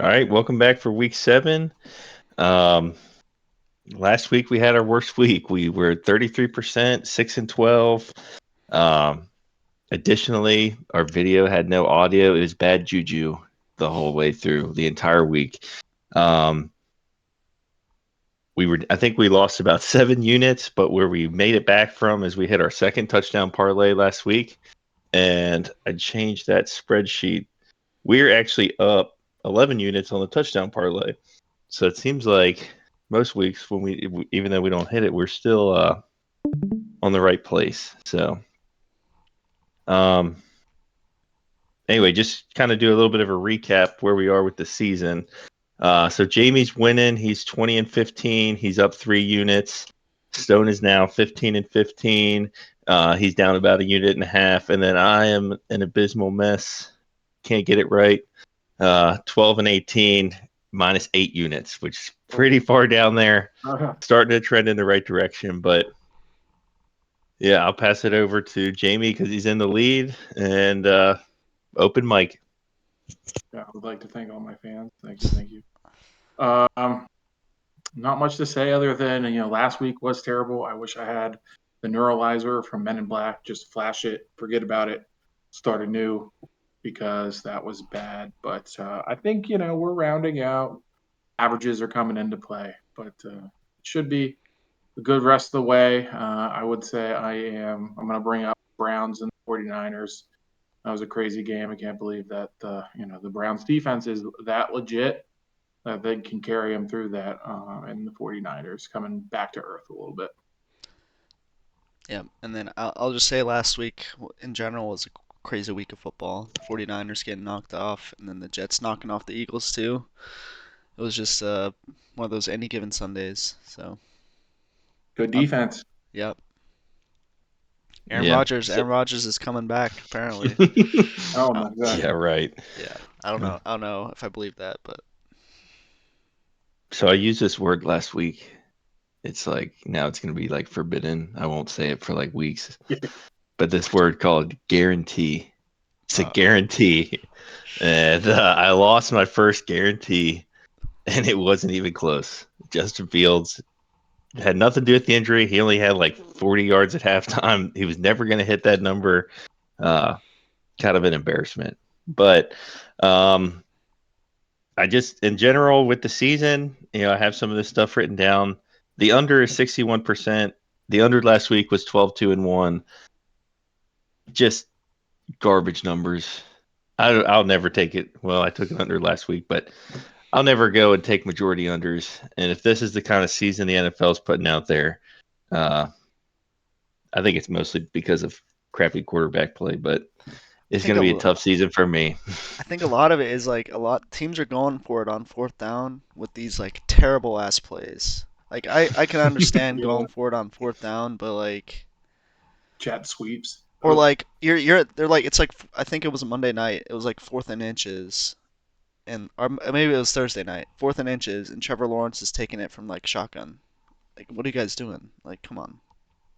All right, welcome back for week 7. Um, Last week we had our worst week. We were 33%, 6-12. Um, Additionally, our video had no audio. It was bad juju the whole way through the entire week. Um, I think we lost about 7 units, but where we made it back from is we hit our second touchdown parlay last week, and I changed that spreadsheet. We're actually up 11 units on the touchdown parlay. So it seems like most weeks when even though we don't hit it, we're still on the right place. So um, anyway, just kind of do a little bit of a recap where we are with the season. So Jamie's winning. He's 20-15. He's up 3 units. Stone is now 15-15. He's down about a unit and a half, and then I am an abysmal mess. Can't get it right. 12-18, minus 8 units, which is pretty far down there. Starting to trend in the right direction, but yeah, I'll pass it over to Jamie because he's in the lead and open mic. Yeah, I would like to thank all my fans. Thank you, thank you. Um, Not much to say other than last week was terrible. I wish I had the neuralizer from Men in Black. Just flash it, forget about it, start anew, because that was bad. But I think we're rounding out. Averages are coming into play, but it should be a good rest of the way. I would say I'm going to bring up Browns and 49ers. That was a crazy game. I can't believe that the Browns defense is that legit that they can carry them through that, and the 49ers coming back to earth a little bit. Yeah, and then I'll just say last week in general was a crazy week of football. The 49ers getting knocked off, and then the Jets knocking off the Eagles too. It was just one of those any given Sundays. So, Good um, defense. yep. Aaron Yeah. Rodgers, So, Aaron Rodgers is coming back apparently. Oh Uh, my god. yeah, right. yeah, I don't know. I don't know if I believe that, but So I used this word last week. It's like now it's going to be like forbidden. I won't say it for like weeks. But this word called guarantee. It's a uh, guarantee. And I lost my first guarantee, and it wasn't even close. Justin Fields had nothing to do with the injury. He only had like 40 yards at halftime. He was never going to hit that number. Uh, Kind of an embarrassment. But um, I just, in general, with the season, I have some of this stuff written down. The under is 61%. The under last week was 12-2-1. Just garbage numbers. I'll never take it. Well, I took it under last week, but I'll never go and take majority unders. And if this is the kind of season the NFL's putting out there, uh, I think it's mostly because of crappy quarterback play, but I it's think going to a, be a lo- tough season for me. I think a lot of it is like a lot teams are going for it on fourth down with these like terrible ass plays. Like I can understand Yeah. going for it on fourth down, but like Jet sweeps. or like you're they're like it's like I think it was a Monday night. It was like fourth and inches and or maybe it was Thursday night. Fourth and inches and Trevor Lawrence is taking it from like shotgun. Like what are you guys doing? Like come on.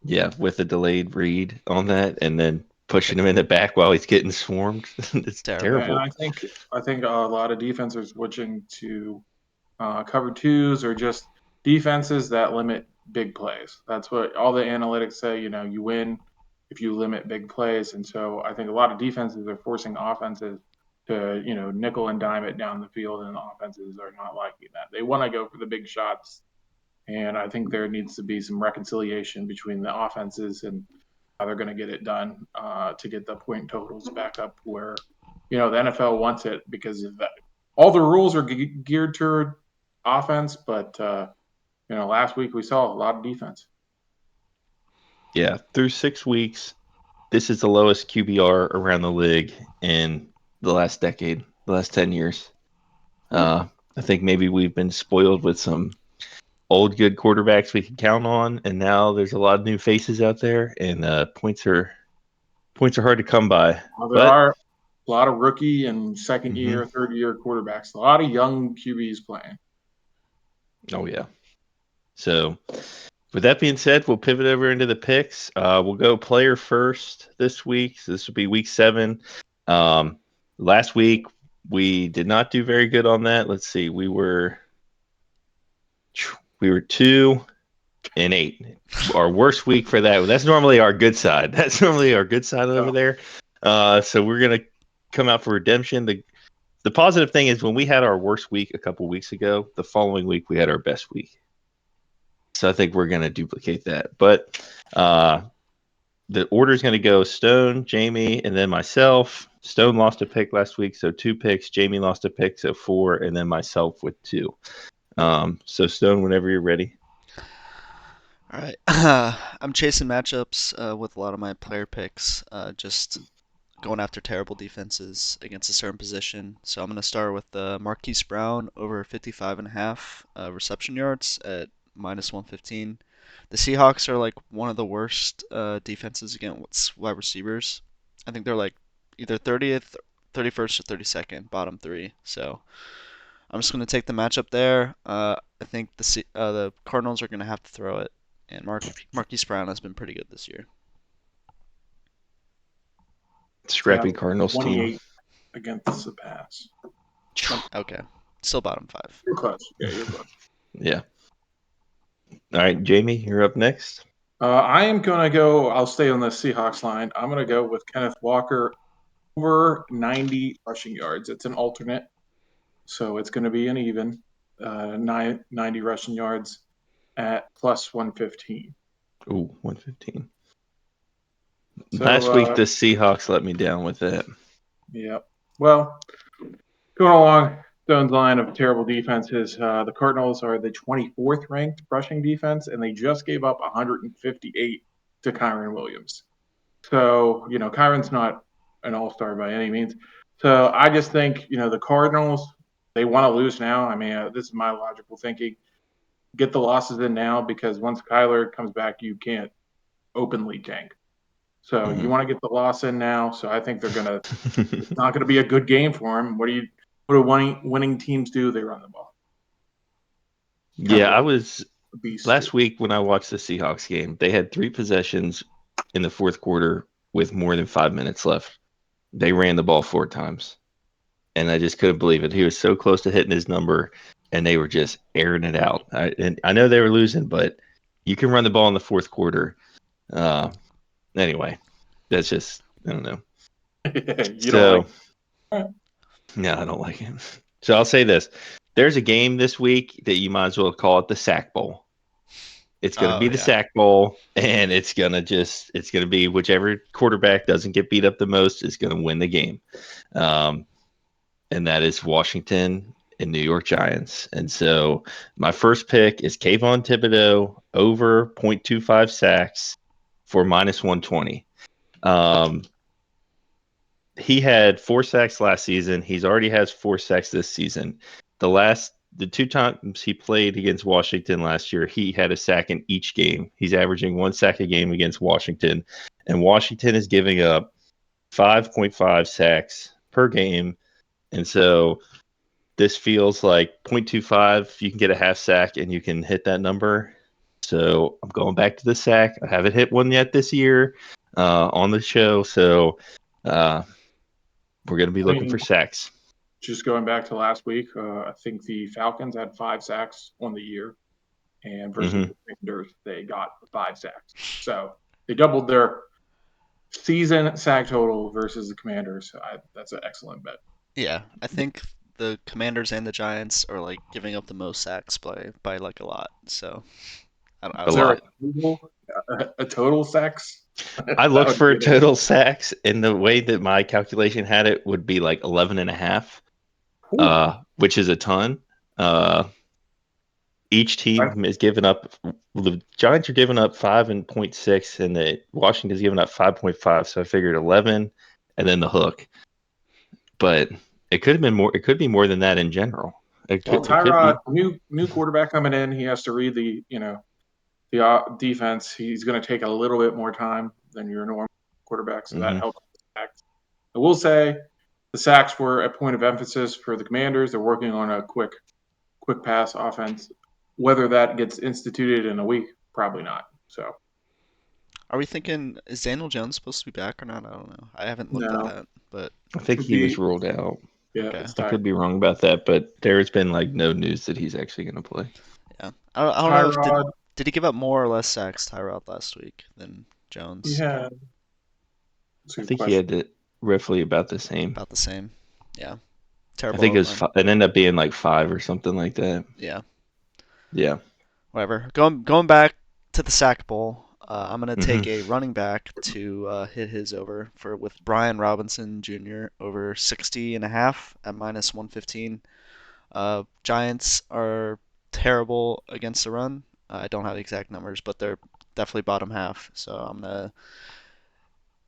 Yeah, with a delayed read on that and then pushing him in the back while he's getting swarmed. It's Yeah, Terrible. and terrible. I think a lot of defenses are switching to cover twos or just defenses that limit big plays. That's what all the analytics say. You win if you limit big plays, and so I think a lot of defenses are forcing offenses to nickel and dime it down the field, and the offenses are not liking that. They want to go for the big shots, and I think there needs to be some reconciliation between the offenses and how they're going to get it done to get the point totals back up where the NFL wants it because of that. All the rules are geared toward offense, but last week we saw a lot of defense. Yeah, through 6 weeks, this is the lowest QBR around the league in the last decade, the last 10 years. Yeah. I think maybe we've been spoiled with some old good quarterbacks we can count on, and now there's a lot of new faces out there, and points are hard to come by. There But are a lot of rookie and second mhm. year, third year quarterbacks. A lot of young QBs playing. Oh yeah. So with that being said, we'll pivot over into the picks. We'll go player first this week. So this will be week 7. Um, Last week We did not do very good on that. Let's see. We were 2-8. Our worst week for that. That's normally our good side. That's normally our good side over there. So we're gonna come out for redemption. The positive thing is when we had our worst week a couple weeks ago, the following week we had our best week. So I think we're gonna duplicate that. But the order is gonna go Stone, Jamie, and then myself. Stone lost a pick last week, so 2 picks. Jamie lost a pick, so 4, and then myself with 2. So Stone, whenever you're ready. All right. I'm chasing matchups with a lot of my player picks, just going after terrible defenses against a certain position. So I'm going to start with Marquise Brown over 55.5 reception yards at -115. The Seahawks are like one of the worst defenses against wide receivers. I think they're like either 30th, 31st, or 32nd, bottom 3. So I'm just going to take the matchup there. I think the Cardinals are going to have to throw it, and Marquise Brown has been pretty good this year. Scrappy Cardinals 28 team. against the pass. Okay, still bottom 5. You're close. Yeah, you're close. Yeah. All right, Jamie, you're up next. I am going to go, I'll stay on the Seahawks line. I'm going to go with Kenneth Walker over 90 rushing yards. It's an alternate, so it's going to be an even 90 rushing yards at +115. Ooh, 115. So, Last week, the Seahawks let me down with that. Yeah. Well, going along Stone's line of terrible defenses, the Cardinals are the 24th ranked rushing defense, and they just gave up 158 to Kyren Williams. So, Kyron's not an all-star by any means. So I just think, the Cardinals, they want to lose now. I mean, this is my logical thinking. Get the losses in now because once Kyler comes back, you can't openly tank. So you want to get the loss in now. So I think it's not going to be a good game for him. What do winning teams do? They run the ball. Yeah, I was last week when I watched the Seahawks game, they had 3 possessions in the fourth quarter with more than 5 minutes left. They ran the ball 4 times. And I just couldn't believe it. He was so close to hitting his number, and they were just airing it out. I know they were losing, but you can run the ball in the fourth quarter. Anyway, that's just, I don't know. Don't like it? No, I don't like it. So I'll say this. There's a game this week that you might as well call it the Sack Bowl. It's going to be the Sack Bowl, and it's going to be whichever quarterback doesn't get beat up the most is going to win the game. And that is Washington and New York Giants. And so my first pick is Kayvon Thibodeau over 0.25 sacks for -120. He had 4 sacks last season. He's already has 4 sacks this season. The 2 times he played against Washington last year, he had a sack in each game. He's averaging 1 sack a game against Washington, and Washington is giving up 5.5 sacks per game. And so this feels like 0.25. You can get a half sack and you can hit that number. So I'm going back to the sack. I haven't hit one yet this year on the show. So we're going to be looking for sacks. Just going back to last week, I think the Falcons had 5 sacks on the year. And versus the Commanders, they got 5 sacks. So they doubled their season sack total versus the Commanders. That's an excellent bet. Yeah, I think the Commanders and the Giants are like giving up the most sacks by like a lot. So Is there a total sacks? I looked for a total sacks, and the way that my calculation had it would be like 11.5, which is a ton. Each team is giving up. The Giants are giving up 5.6, and the Washington's giving up 5.5. So I figured 11, and then the hook. But it could have been more. It could be more than that in general. Tyrod, new quarterback coming in. He has to read the defense. He's going to take a little bit more time than your normal quarterback, so that helps. I will say the sacks were a point of emphasis for the Commanders. They're working on a quick pass offense. Whether that gets instituted in a week, probably not. So, are we thinking, is Daniel Jones supposed to be back or not? I don't know. I haven't looked at that, but I think he was ruled out. Yeah, Okay. it's I Ty- could be wrong about that, but there's been like no news that he's actually going to play. Yeah. I don't know if Tyrod. did he give up more or less sacks, Tyrod, last week than Jones? Yeah, that's a I good think he question. had it roughly about the same. About the same. Yeah. I Terrible think it was run. it ended up being like 5 or something like that. Yeah. Yeah. Whatever. Going back to the sack bowl. I'm gonna hmm take a running back to hit his over with Brian Robinson Jr. over 60.5 at minus 115. Giants are terrible against the run. I don't have the exact numbers, but they're definitely bottom half. So I'm gonna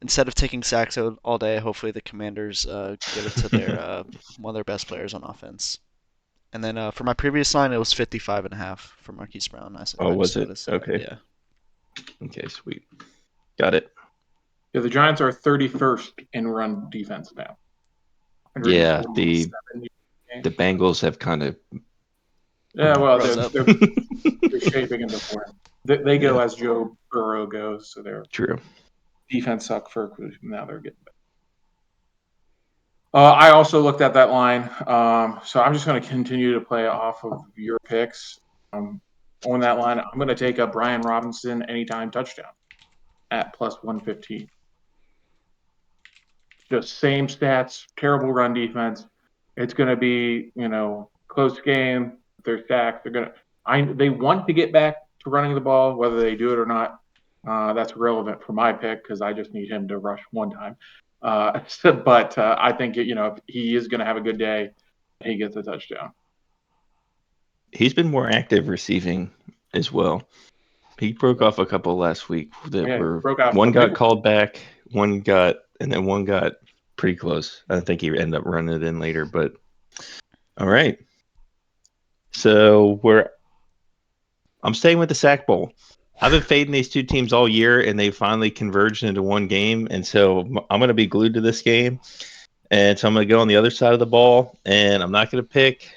instead of taking sacks all day, hopefully the Commanders give it to their one of their best players on offense. And then for my previous line, it was 55.5 for Marquise Brown. Oh, I just was it? noticed that. Okay. Yeah. Okay, sweet. Got it. Yeah, the Giants are 31st in run defense now. Yeah, 147. the Bengals have kind of Yeah, well, Rose up. they're shaping into form. They go Yeah. as Joe Burrow goes, so their True. defense sucked for now they're getting better. I also looked at that line, so I'm just going to continue to play off of your picks. On that line, I'm going to take a Brian Robinson anytime touchdown at plus 115. Just same stats, terrible run defense. It's going to be, close game. They're stacked. They want to get back to running the ball, whether they do it or not. That's relevant for my pick because I just need him to rush one time. But I think if he is going to have a good day, he gets a touchdown. He's been more active receiving as well. He broke off a couple last week that were broke out one a got big called back, one got pretty close. I think he ended up running it in later, but all right. So I'm staying with the sack bowl. I've been fading these two teams all year, and they finally converged into one game. And so I'm going to be glued to this game. And so I'm going to go on the other side of the ball, and I'm not going to pick.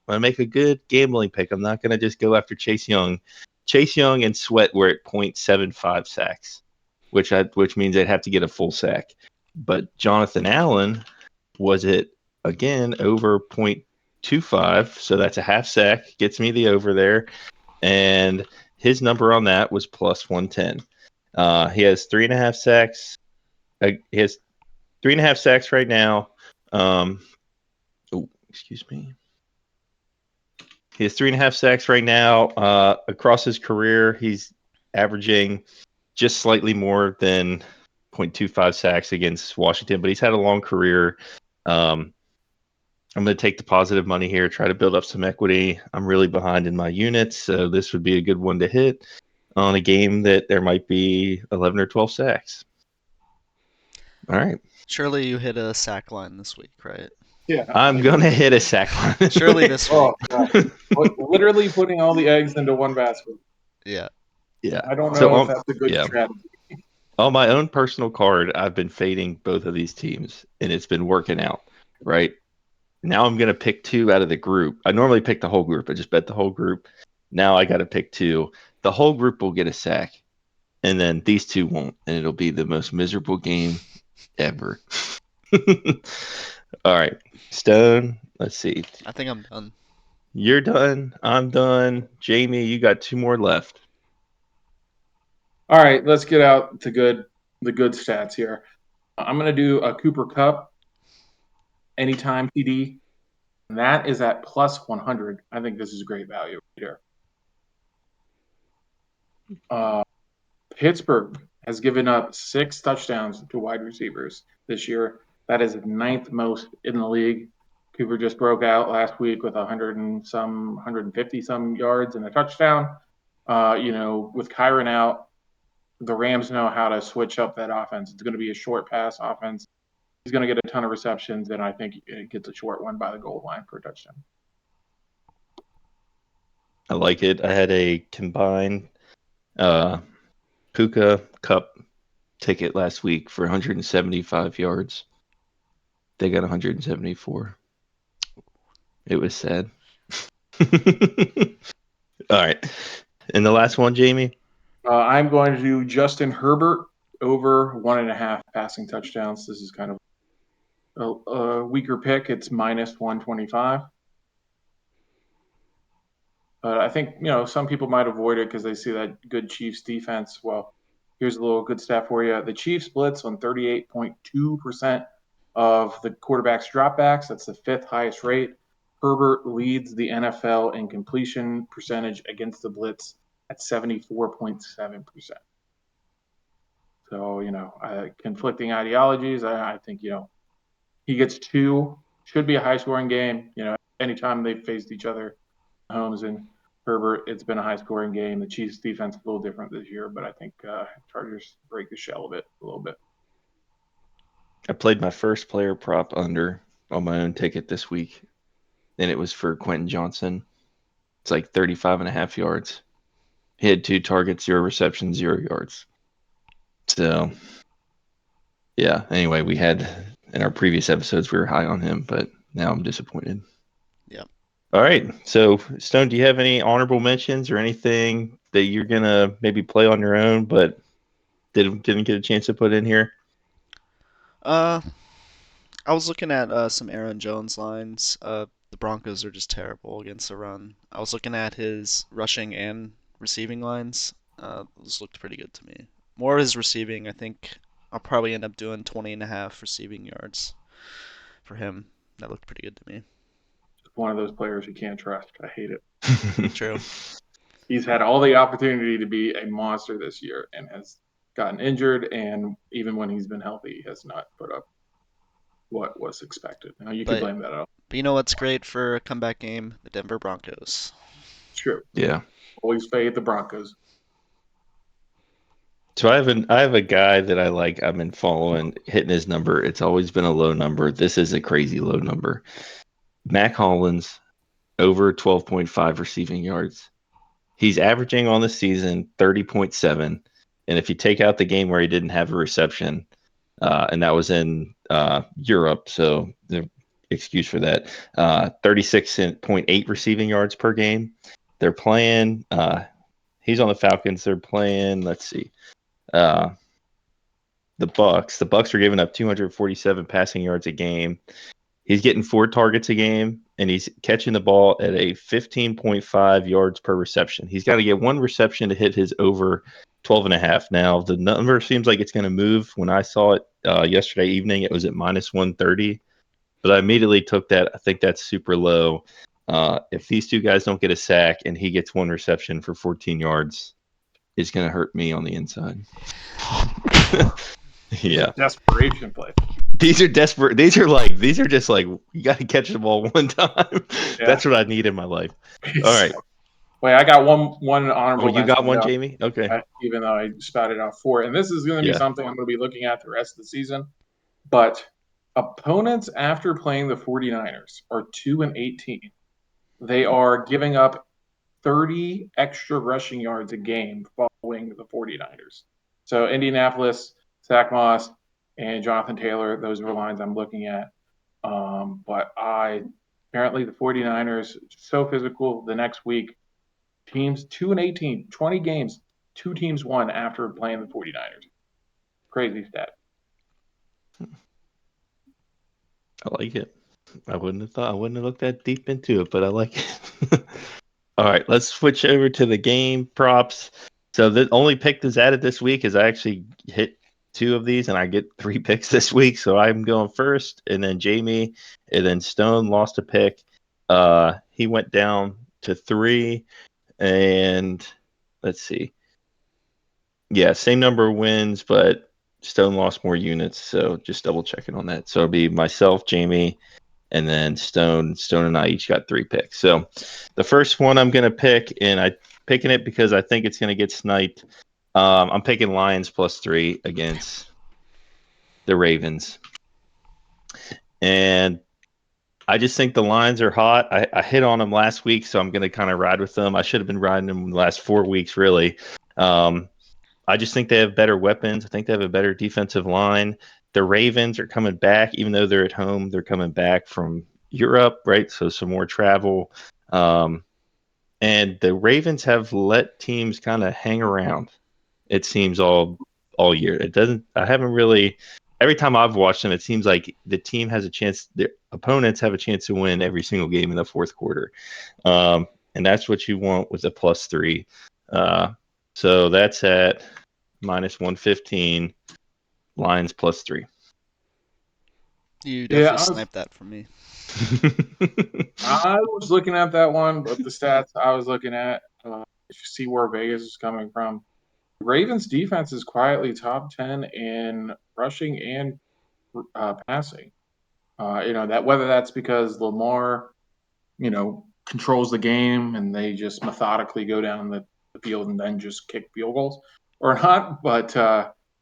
I'm going to make a good gambling pick. I'm not going to just go after Chase Young. Chase Young and Sweat were at 0.75 sacks, which means they'd have to get a full sack. But Jonathan Allen was it again over 0.25, so that's a half sack, gets me the over there, and his number on that was plus 110. He has 3.5 sacks. He has 3.5 sacks right now. Excuse me. He has 3.5 sacks right now. Across his career, he's averaging just slightly more than 0.25 sacks against Washington, but he's had a long career. I'm going to take the positive money here, try to build up some equity. I'm really behind in my units, so this would be a good one to hit on a game that there might be 11 or 12 sacks. All right. Surely you hit a sack line this week, right? Yeah, I'm going to hit a sack line. Surely this week. Oh, God. Literally putting all the eggs into one basket. Yeah. Yeah. I don't know So if that's a good strategy. On my own personal card, I've been fading both of these teams, and it's been working out, right? Now I'm going to pick two out of the group. I normally pick the whole group. I just bet the whole group. Now I got to pick two. The whole group will get a sack, and then these two won't, and it'll be the most miserable game ever. All right. Stone, let's see. I think I'm done. You're done. I'm done. Jamie, you got two more left. All right, let's get out the good stats here. I'm going to do a Cooper Kupp anytime TD. And that is at plus 100. I think this is great value here. Pittsburgh has given up 6 touchdowns to wide receivers this year. That is 9th most in the league. Cooper just broke out last week with 150 some yards and a touchdown. With Kyron out, the Rams know how to switch up that offense. It's going to be a short pass offense. He's going to get a ton of receptions, and I think it gets a short one by the goal line for a touchdown. I like it. I had a combined Puka Cup ticket last week for 175 yards. They got 174. It was sad. All right. And the last one, Jamie? I'm going to do Justin Herbert over 1.5 passing touchdowns. This is kind of A weaker pick, it's minus 125. But I think, some people might avoid it because they see that good Chiefs defense. Well, here's a little good stat for you. The Chiefs blitz on 38.2% of the quarterback's dropbacks. That's the fifth highest rate. Herbert leads the NFL in completion percentage against the blitz at 74.7%. So, conflicting ideologies. I think, he gets two, should be a high scoring game. Anytime they've faced each other, Mahomes and Herbert, it's been a high scoring game. The Chiefs defense is a little different this year, but I think Chargers break the shell of it a little bit. I played my first player prop under on my own ticket this week, and it was for Quentin Johnson. It's like 35.5 yards. He had 2 targets, 0 receptions, 0 yards. So, yeah. Anyway, we had in our previous episodes we were high on him, but now I'm disappointed. Yeah. All right. So, Stone, do you have any honorable mentions or anything that you're gonna maybe play on your own, but didn't get a chance to put in here? I was looking at some Aaron Jones lines. The Broncos are just terrible against the run. I was looking at his rushing and receiving lines. Those looked pretty good to me. More of his receiving, I think I'll probably end up doing 20.5 receiving yards for him. That looked pretty good to me. One of those players you can't trust. I hate it. True. He's had all the opportunity to be a monster this year and has gotten injured, and even when he's been healthy, he has not put up what was expected. Now you could blame that out. But you know what's great for a comeback game? The Denver Broncos. True. Yeah. Always fade the Broncos. So I have a guy that I like. I've been following, hitting his number. It's always been a low number. This is a crazy low number. Mac Hollins over 12.5 receiving yards. He's averaging on the season 30.7. And if you take out the game where he didn't have a reception, and that was in Europe, so the excuse for that, 36.8 receiving yards per game. They're playing, he's on the Falcons. They're playing, let's see, the Bucks. The Bucks are giving up 247 passing yards a game. He's getting 4 targets a game, and he's catching the ball at a 15.5 yards per reception. He's got to get 1 reception to hit his over 12.5. Now, the number seems like it's going to move. When I saw it yesterday evening, it was at minus 130. But I immediately took that. I think that's super low. If these 2 guys don't get a sack and he gets 1 reception for 14 yards, it's going to hurt me on the inside. Yeah. Desperation play. These are desperate. These are just like, you got to catch the ball 1 time. Yeah. That's what I need in my life. All right. Wait, I got one honorable. Oh, you got one, Jamie? Okay. Even though I spouted out 4, and this is going to be something I'm going to be looking at the rest of the season. But opponents after playing the 49ers are 2-18. They are giving up 30 extra rushing yards a game following the 49ers. So Indianapolis, Zach Moss, and Jonathan Taylor, those are lines I'm looking at. But apparently the 49ers, so physical the next week. Teams 2-18, 20 games, 2 teams won after playing the 49ers. Crazy stat. I like it. I wouldn't have looked that deep into it, but I like it. All right, let's switch over to the game props. So the only pick that's added this week is I actually hit 2 of these, and I get 3 picks this week. So I'm going first, and then Jamie, and then Stone lost a pick. He went down to 3, and let's see. Yeah, same number of wins, but Stone lost more units. So just double checking on that. So it'll be myself, Jamie, and then Stone and I each got 3 picks. So the first one I'm going to pick, and I'm picking it because I think it's going to get sniped. I'm picking Lions +3 against the Ravens. And I just think the Lions are hot. I hit on them last week, so I'm going to kind of ride with them. I should have been riding them the last 4 weeks, really. I just think they have better weapons. I think they have a better defensive line. The Ravens are coming back, even though they're at home. They're coming back from Europe, right? So some more travel. And the Ravens have let teams kind of hang around, it seems, all year. I haven't really every time I've watched them, it seems like the team has a chance. The opponents have a chance to win every single game in the fourth quarter, and that's what you want with a +3. So that's at -115. Lions +3. You Yeah, definitely sniped that from me. I was looking at that one, but the stats I was looking at, you see where Vegas is coming from. Ravens defense is quietly top 10 in rushing and passing. That whether that's because Lamar, controls the game and they just methodically go down the field and then just kick field goals or not. But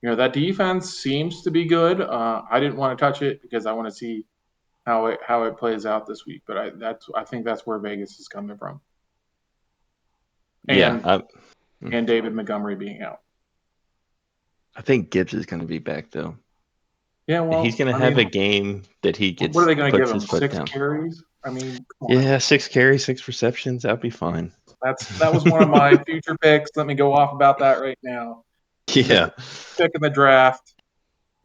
that defense seems to be good. I didn't want to touch it because I want to see how it plays out this week. But I think that's where Vegas is coming from. And Yeah, and David Montgomery being out. I think Gibbs is going to be back though. Yeah, well, He's going to have a game that he gets. What are they going to give puts him? his foot 6 down. carries? I mean, come on. Yeah, 6 carries, 6 receptions. That'd be fine. That was one of my future picks. Let me go off about that right now. Yeah, Pick in the draft,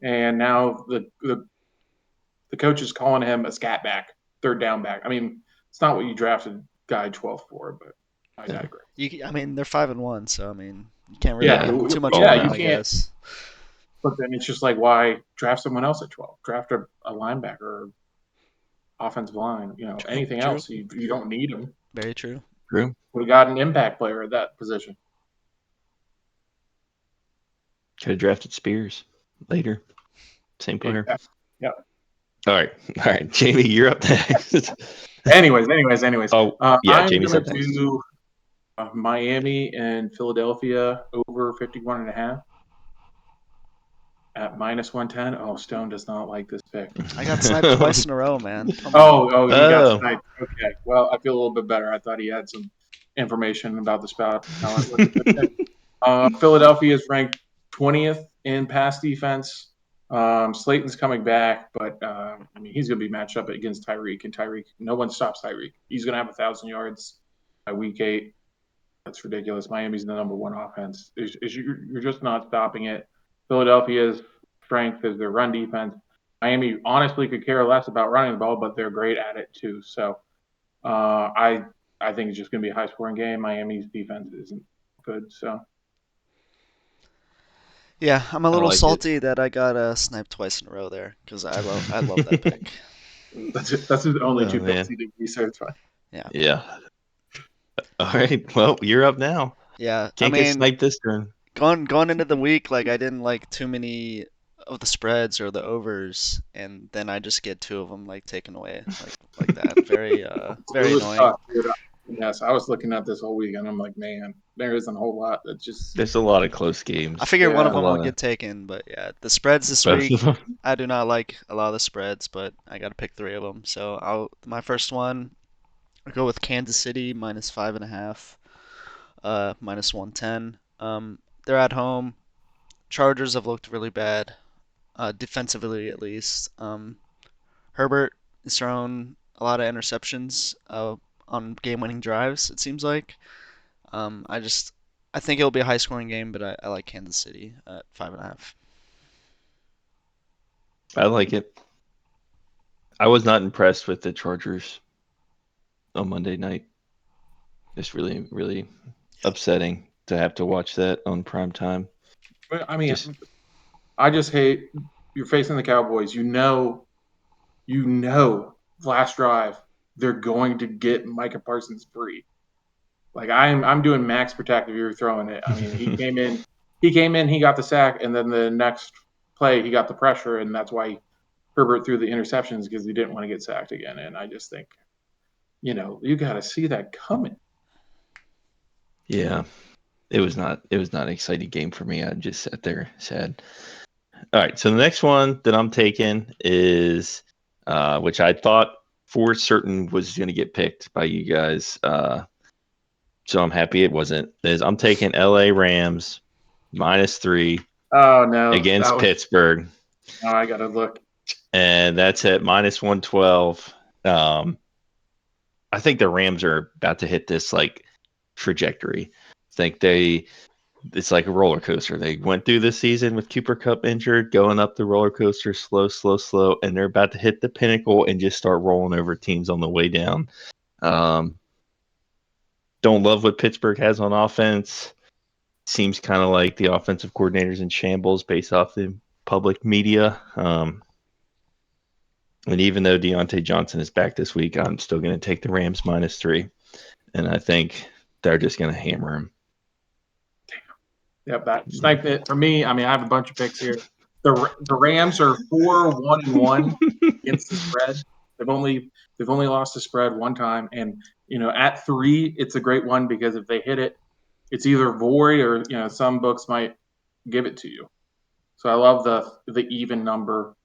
and now the coach is calling him a scat back, third down back. I mean, it's not what you drafted guy 12 for, but I digress. They're 5-1, so I mean, you can't really Yeah, do too much yeah, about you it, I guess. But then it's just like, why draft someone else at 12? Draft a linebacker or offensive line, anything True. else. You don't need him. Very true. True. Would have got an impact player at that position. Could have drafted Spears later. Same player. Yeah. All right, Jamie, you're up next. Anyways. Oh, yeah, I'm Jamie's going up next. to do Miami and Philadelphia over 51.5 at -110. Oh, Stone does not like this pick. I got sniped twice in a row, man. Come on. You got Oh. sniped. Okay. Well, I feel a little bit better. I thought he had some information about the spout. Philadelphia is ranked 20th in pass defense. Slayton's coming back, but he's going to be matched up against Tyreek, and Tyreek, no one stops Tyreek. He's going to have 1,000 yards by week 8. That's ridiculous. Miami's the number 1 offense. You're just not stopping it. Philadelphia's strength is their run defense. Miami honestly could care less about running the ball, but they're great at it too. So I think it's just going to be a high-scoring game. Miami's defense isn't good, so. Yeah, I'm a little salty that I got sniped twice in a row there because I love that pick. That's the only 2 picks he did research on. Yeah. All right. Well, you're up now. Yeah. Can't get sniped this turn. Going into the week, like I didn't like too many of the spreads or the overs, and then I just get 2 of them like taken away like that. Very annoying. Tough, yes, I was looking at this whole week and I'm like, man, there isn't a whole lot. There's a lot of close games. I figured one of them will get taken, but yeah, the spreads this week, I do not like a lot of the spreads, but I got to pick 3 of them. So my first one, I'll go with Kansas City -5.5, -110. They're at home. Chargers have looked really bad, defensively at least. Herbert has thrown a lot of interceptions on game-winning drives, it seems like. I think it'll be a high-scoring game, but I like Kansas City at 5.5. I like it. I was not impressed with the Chargers on Monday night. It's really, really upsetting to have to watch that on prime time. I mean, I just hate you're facing the Cowboys. You know, last drive they're going to get Micah Parsons free. Like I'm doing max protect if you're throwing it. I mean, he came in, he got the sack, and then the next play he got the pressure, and that's why Herbert threw the interceptions because he didn't want to get sacked again. And I just think, you got to see that coming. Yeah, it was not an exciting game for me. I just sat there sad. All right, so the next one that I'm taking is, which I thought for certain was going to get picked by you guys. So I'm happy it wasn't. I'm taking LA Rams -3. Oh no! Against Pittsburgh. Oh, I gotta look. And that's at -112. I think the Rams are about to hit this like trajectory. I think they it's like a roller coaster. They went through this season with Cooper Kupp injured, going up the roller coaster, slow, and they're about to hit the pinnacle and just start rolling over teams on the way down. Don't love what Pittsburgh has on offense. Seems kind of like the offensive coordinator's in shambles based off the public media. And even though Deontay Johnson is back this week, I'm still going to take the Rams -3. And I think they're just going to hammer him. Yep, that sniped it for me. I mean, I have a bunch of picks here. The Rams are 4-1-1 against the spread. They've only lost the spread one time, and at 3, it's a great one because if they hit it, it's either void or some books might give it to you. So I love the even number.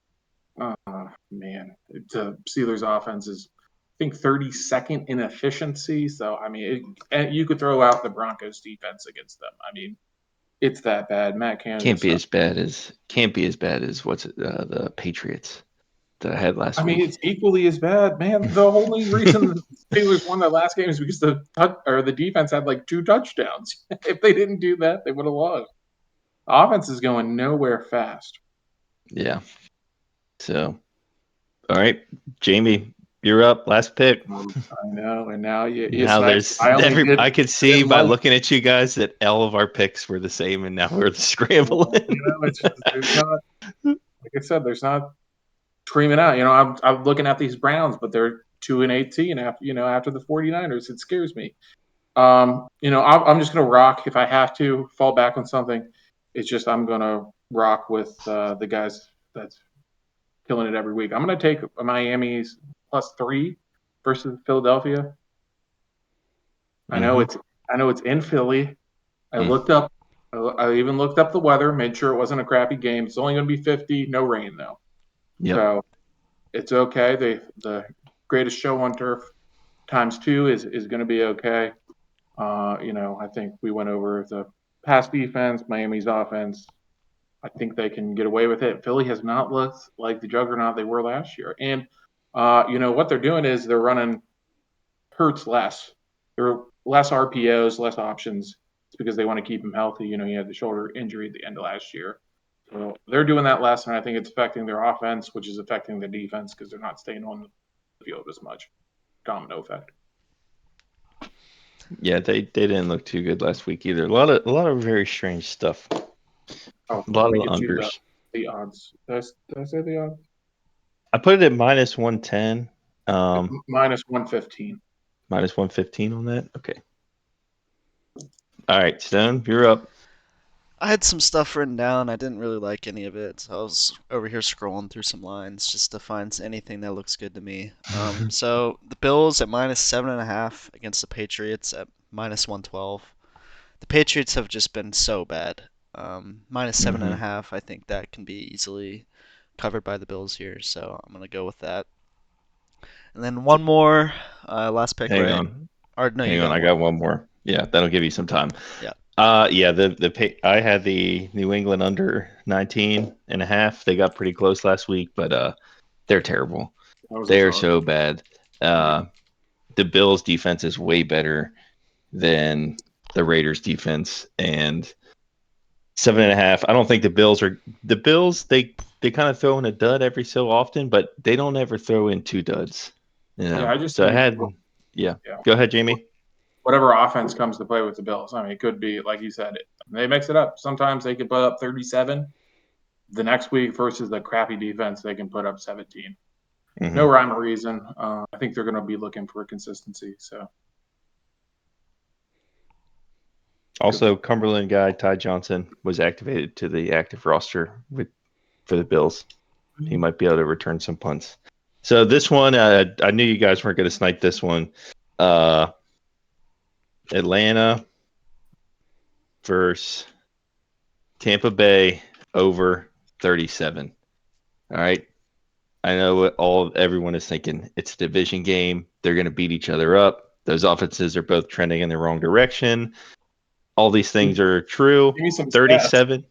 Man, the Steelers offense is, I think, 32nd in efficiency. So I mean, you could throw out the Broncos defense against them. I mean, it's that bad. Matt Canada can't be as bad as what's the Patriots that I had last week. I mean, it's equally as bad, man. The only reason the Steelers won that last game is because the defense had like 2 touchdowns. If they didn't do that, they would have lost. The offense is going nowhere fast. Yeah. So, all right, Jamie, you're up. Last pick. I know, and now I could see by looking at you guys that all of our picks were the same, and now we're scrambling. It's just, there's not, like I said, there's not screaming out. I'm looking at these Browns, but they're 2-18 after the 49ers. It scares me. I'm just gonna rock if I have to fall back on something. It's just I'm gonna rock with the guys that's killing it every week. I'm gonna take Miami's +3 versus Philadelphia. I know it's in Philly. I looked up. I even looked up the weather, made sure it wasn't a crappy game. It's only going to be 50, no rain though. Yep. So it's okay. The greatest show on turf ×2 is going to be okay. I think we went over the pass defense, Miami's offense. I think they can get away with it. Philly has not looked like the juggernaut they were last year. And, what they're doing is they're running Hurts less. There are less RPOs, less options. It's because they want to keep him healthy. He had the shoulder injury at the end of last year. So they're doing that less, and I think it's affecting their offense, which is affecting the defense because they're not staying on the field as much. Domino effect. Yeah, they didn't look too good last week either. A lot of very strange stuff. Oh, a lot of unders. The odds. Did I say the odds? I put it at -110. -115. -115 on that? Okay. All right, Stone, you're up. I had some stuff written down. I didn't really like any of it. So I was over here scrolling through some lines just to find anything that looks good to me. So the Bills at -7.5 against the Patriots at -112. The Patriots have just been so bad. -7.5, I think that can be easily covered by the Bills here. So I'm going to go with that. And then one more, last pick, Hang right? on. Or, no, Hang on, I got one more. Yeah, that'll give you some time. Yeah. I had the New England under 19.5. They got pretty close last week, but they're terrible. They're so bad. The Bills defense is way better than the Raiders defense, and 7.5. I don't think the Bills. They kind of throw in a dud every so often, but they don't ever throw in 2 duds. Yeah, Go ahead, Jamie. Whatever offense comes to play with the Bills. I mean, it could be, like you said, they mix it up. Sometimes they can put up 37. The next week versus the crappy defense, they can put up 17. No rhyme or reason. I think they're going to be looking for consistency. So, also, Cumberland guy Ty Johnson was activated to the active roster for the Bills. He might be able to return some punts. So this one, I knew you guys weren't going to snipe this one. Atlanta versus Tampa Bay over 37. All right. I know what everyone is thinking. It's a division game. They're going to beat each other up. Those offenses are both trending in the wrong direction. All these things are true. 37.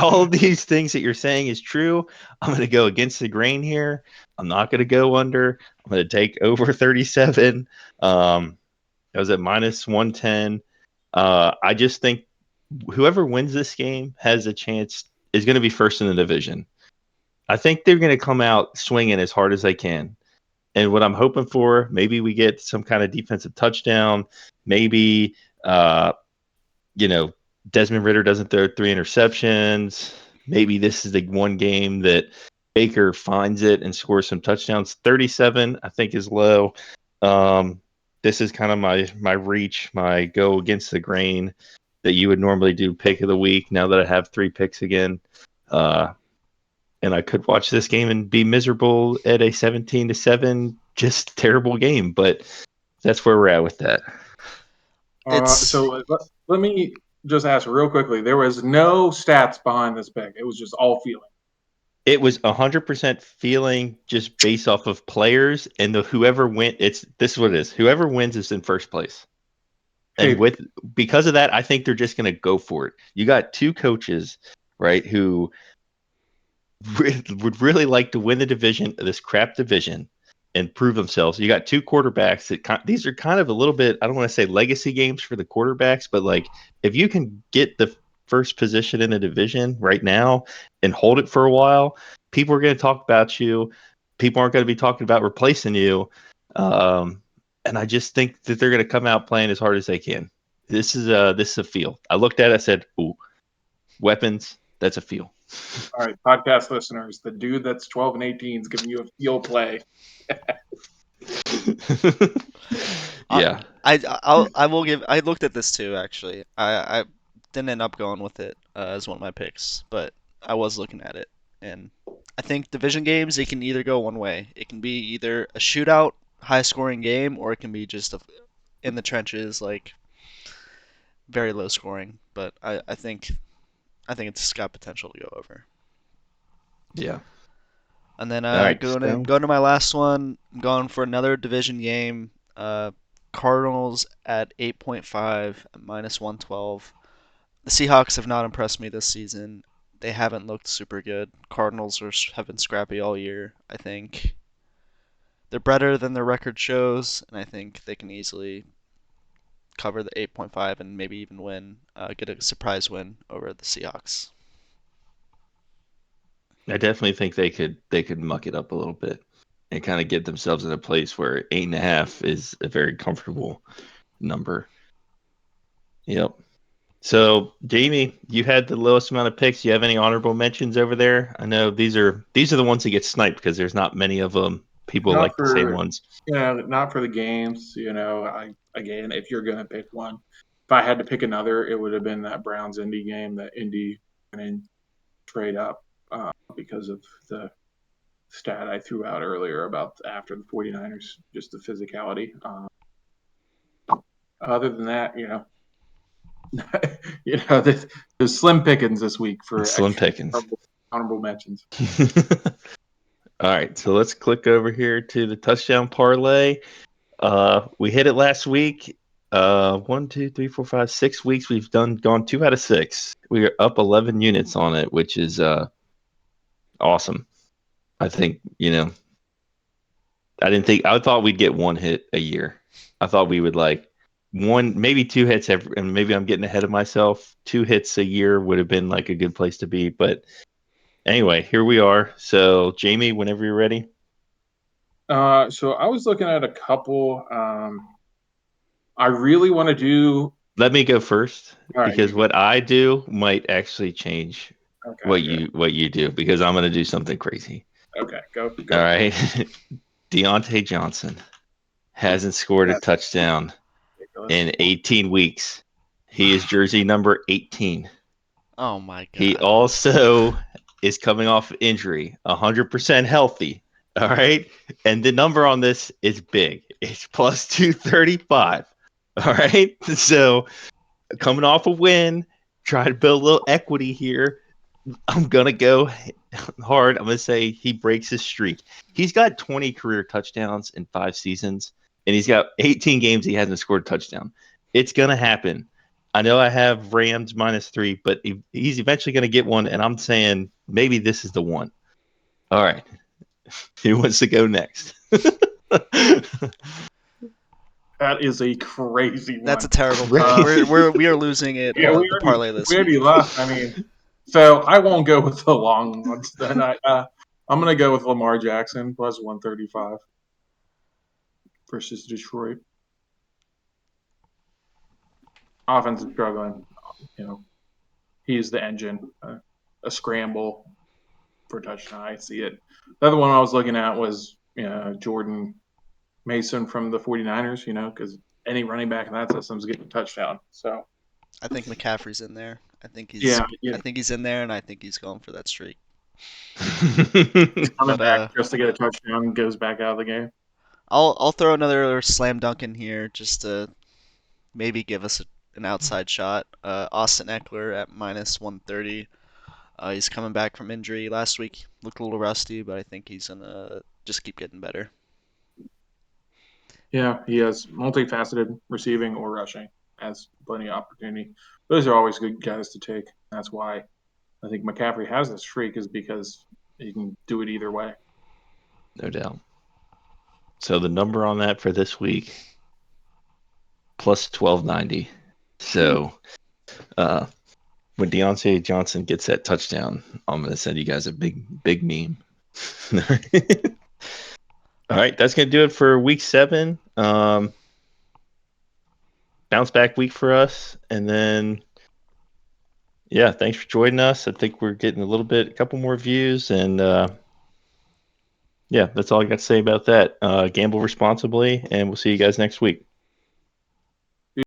All of these things that you're saying is true. I'm going to go against the grain here. I'm not going to go under. I'm going to take over 37. I was at -110. I just think whoever wins this game has a chance, is going to be first in the division. I think they're going to come out swinging as hard as they can. And what I'm hoping for, maybe we get some kind of defensive touchdown. Maybe, you know, Desmond Ritter doesn't throw 3 interceptions. Maybe this is the one game that Baker finds it and scores some touchdowns. 37, I think, is low. This is kind of my reach, my go against the grain that you would normally do pick of the week. Now that I have 3 picks again, and I could watch this game and be miserable at a 17-7, just terrible game. But that's where we're at with that. So let me just ask real quickly. There was no stats behind this pick. It was just all feeling. It was 100% feeling, just based off of players, and whoever went. This is what it is. Whoever wins is in first place. And because of that, I think they're just going to go for it. You got 2 coaches, right, who would really like to win the division, this crap division, and prove themselves. You got 2 quarterbacks that these are kind of a little bit, I don't want to say legacy games for the quarterbacks, but like if you can get the first position in the division right now and hold it for a while, people are going to talk about you. People aren't going to be talking about replacing you. And I just think that they're going to come out playing as hard as they can. This is a feel. I looked at it, I said, ooh, weapons, that's a feel. All right, podcast listeners, the dude that's 12 and 18 is giving you a feel play. Yeah. I will give. I looked at this too, actually. I didn't end up going with it as one of my picks, but I was looking at it, and I think division games, it can either go one way. It can be either a shootout, high-scoring game, or it can be just in the trenches, like very low scoring. But I think it's got potential to go over. Yeah. And then right, going to my last one, I'm going for another division game. Cardinals at 8.5 at -112. The Seahawks have not impressed me this season. They haven't looked super good. Cardinals have been scrappy all year, I think. They're better than their record shows, and I think they can easily cover the 8.5 and maybe even get a surprise win over the Seahawks. I definitely think they could muck it up a little bit and kind of get themselves in a place where 8.5 is a very comfortable number. Yep. So, Jamie, you had the lowest amount of picks. You have any honorable mentions over there? I know these are the ones that get sniped because there's not many of them. People like the same ones. Yeah, not for the games. Again, if you're gonna pick one, if I had to pick another, it would have been that Browns Indy game. That Indy went in trade up because of the stat I threw out earlier about after the 49ers, just the physicality. Other than that, there's slim pickings this week for slim pickings. Honorable mentions. All right, so let's click over here to the touchdown parlay. We hit it last week. 1, 2, 3, 4, 5, 6 weeks. We've gone 2 out of 6. We are up 11 units on it, which is awesome. I think I thought we'd get 1 hit a year. I thought we would like 1, maybe 2 hits and maybe I'm getting ahead of myself. 2 hits a year would have been like a good place to be, but anyway, here we are. So, Jamie, whenever you're ready. So I was looking at a couple. I really want to do. Let me go first because what I do might actually change what you do because I'm going to do something crazy. Okay, go. All right. Deontay Johnson hasn't scored a touchdown in 18 weeks. He is jersey number 18. Oh my God. He also is coming off injury, 100% healthy. All right. And the number on this is big. It's plus 235. All right. So coming off a win, try to build a little equity here. I'm going to go hard. I'm going to say he breaks his streak. He's got 20 career touchdowns in 5 seasons, and he's got 18 games he hasn't scored a touchdown. It's going to happen. I know I have Rams -3, but he's eventually going to get one, and I'm saying maybe this is the one. All right. Who wants to go next? That is a crazy one. That's a terrible Crazy. pick. We are losing it. Yeah, The parlay this we already week. left. I mean, so I won't go with the long ones. Then I'm gonna go with Lamar Jackson plus 135 versus Detroit. Offense is struggling. You know, he's the engine. A scramble for a touchdown. I see it. The other one I was looking at was Jordan Mason from the 49ers. Because any running back in that system is getting a touchdown. So I think McCaffrey's in there. I think yeah, he's in there, and I think he's going for that streak. coming But back just to get a touchdown and goes back out of the game. I'll throw another slam dunk in here just to maybe give us an outside shot. Austin Eckler at minus 130. He's coming back from injury. Last week looked a little rusty, but I think he's gonna just keep getting better. Yeah, he has multifaceted receiving or rushing. Has plenty of opportunity. Those are always good guys to take. That's why I think McCaffrey has this streak is because he can do it either way. No doubt. So the number on that for this week, plus 1290. So when Deontay Johnson gets that touchdown, I'm going to send you guys a big meme. All right, that's going to do it for week 7. Bounce back week for us. And then, yeah, thanks for joining us. I think we're getting a couple more views. And yeah, that's all I got to say about that. Gamble responsibly, and we'll see you guys next week.